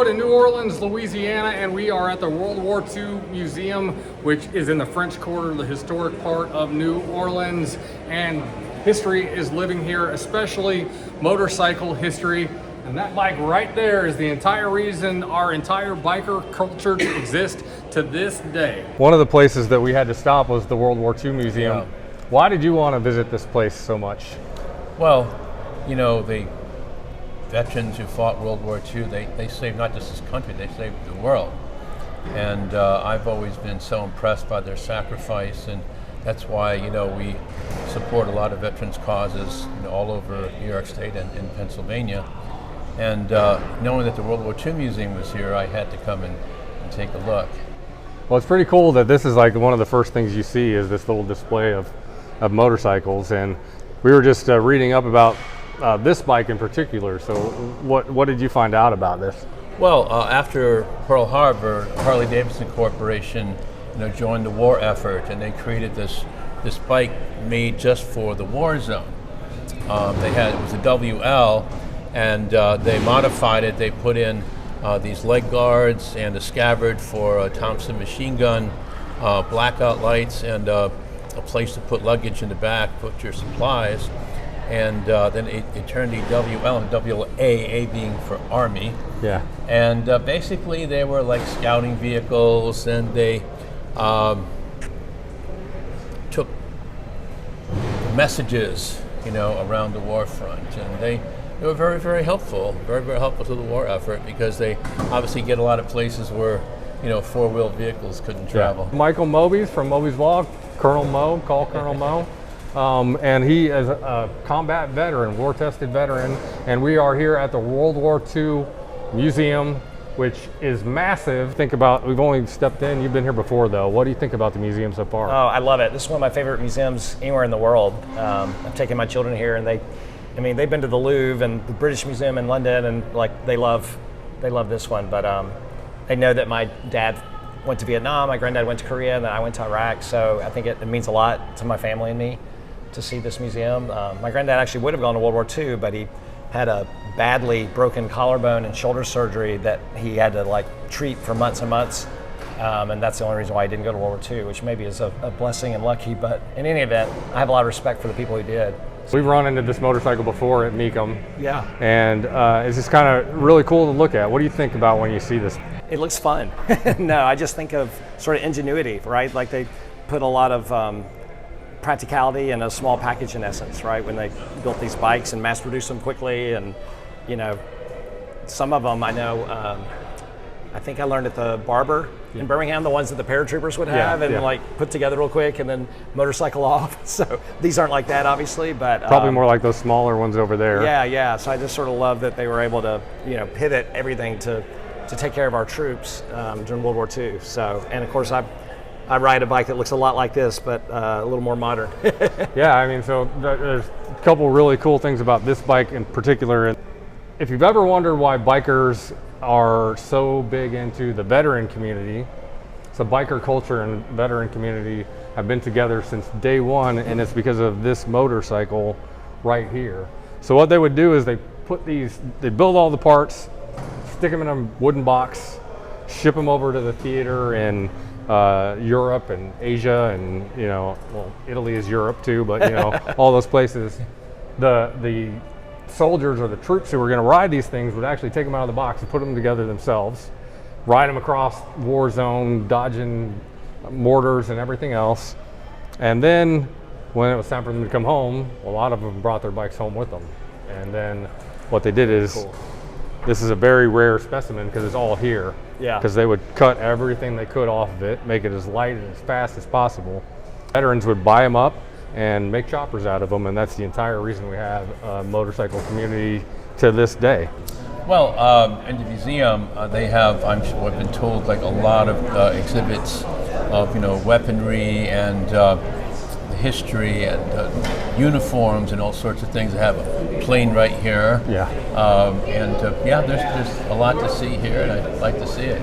Road in New Orleans, Louisiana, and we are at the World War II Museum, which is in the French Quarter, the historic part of New Orleans. And history is living here, especially motorcycle history. And that bike right there is the entire reason our entire biker culture exists to this day. One of the places that we had to stop was the World War II Museum. Yeah. Why did you want to visit this place so much? Well, you know, the veterans who fought World War II, they saved not just this country, they saved the world. And I've always been so impressed by their sacrifice, and that's why, you know, we support a lot of veterans causes, you know, all over New York State and in Pennsylvania. And knowing that the World War II Museum was here, I had to come and take a look. Well, it's pretty cool that this is like one of the first things you see is this little display of motorcycles. And we were just reading up about this bike in particular. So what did you find out about this? Well, after Pearl Harbor, Harley Davidson Corporation, you know, joined the war effort, and they created this bike made just for the war zone. It was a WL, and they modified it. They put in these leg guards and a scabbard for a Thompson machine gun, blackout lights, and a place to put luggage in the back, put your supplies. And then it turned the WL and WWII being for Army. Yeah. And basically they were like scouting vehicles, and they took messages, you know, around the war front, and they were very, very helpful, very, very helpful to the war effort, because they obviously get a lot of places where, you know, four-wheeled vehicles couldn't travel. Michael Moebes from Moebes Vlog, Colonel Mo, call Colonel Mo. And he is a combat veteran, war-tested veteran, and we are here at the World War II Museum, which is massive. Think about, we've only stepped in, you've been here before though. What do you think about the museum so far? Oh, I love it. This is one of my favorite museums anywhere in the world. I've taken my children here, and they've been to the Louvre and the British Museum in London, and like they love this one. But they know that my dad went to Vietnam, my granddad went to Korea, and then I went to Iraq. So I think it means a lot to my family and me to see this museum. My granddad actually would have gone to World War II, but he had a badly broken collarbone and shoulder surgery that he had to like treat for months and months. And that's the only reason why he didn't go to World War II, which maybe is a blessing and lucky. But in any event, I have a lot of respect for the people who did. We've run into this motorcycle before at Mecum. Yeah. And it's just kind of really cool to look at. What do you think about when you see this? It looks fun. No, I just think of sort of ingenuity, right? Like they put a lot of practicality in a small package in essence, right? When they built these bikes and mass produced them quickly, and you know, some of them I know, I think I learned at the Barber in Birmingham, the ones that the paratroopers would have, and like put together real quick and then motorcycle off. So these aren't like that, obviously, but probably more like those smaller ones over there. Yeah. So I just sort of love that they were able to, you know, pivot everything to take care of our troops during World War II. So, and of course I ride a bike that looks a lot like this, but a little more modern. Yeah, I mean, so there's a couple really cool things about this bike in particular. If you've ever wondered why bikers are so big into the veteran community, so biker culture and veteran community have been together since day one, and it's because of this motorcycle right here. So what they would do is they build all the parts, stick them in a wooden box, ship them over to the theater in Europe and Asia, and you know, well, Italy is Europe too, but you know, all those places. The soldiers or the troops who were going to ride these things would actually take them out of the box and put them together themselves, ride them across war zone, dodging mortars and everything else. And then when it was time for them to come home, a lot of them brought their bikes home with them. And then what they did is, this is a very rare specimen because it's all here. Yeah. Because they would cut everything they could off of it, make it as light and as fast as possible. Veterans would buy them up and make choppers out of them, and that's the entire reason we have a motorcycle community to this day. Well, in the museum, they have, I've been told, like a lot of exhibits of, you know, weaponry and history and uniforms and all sorts of things. They have a plane right here. Yeah. Yeah, there's a lot to see here, and I'd like to see it.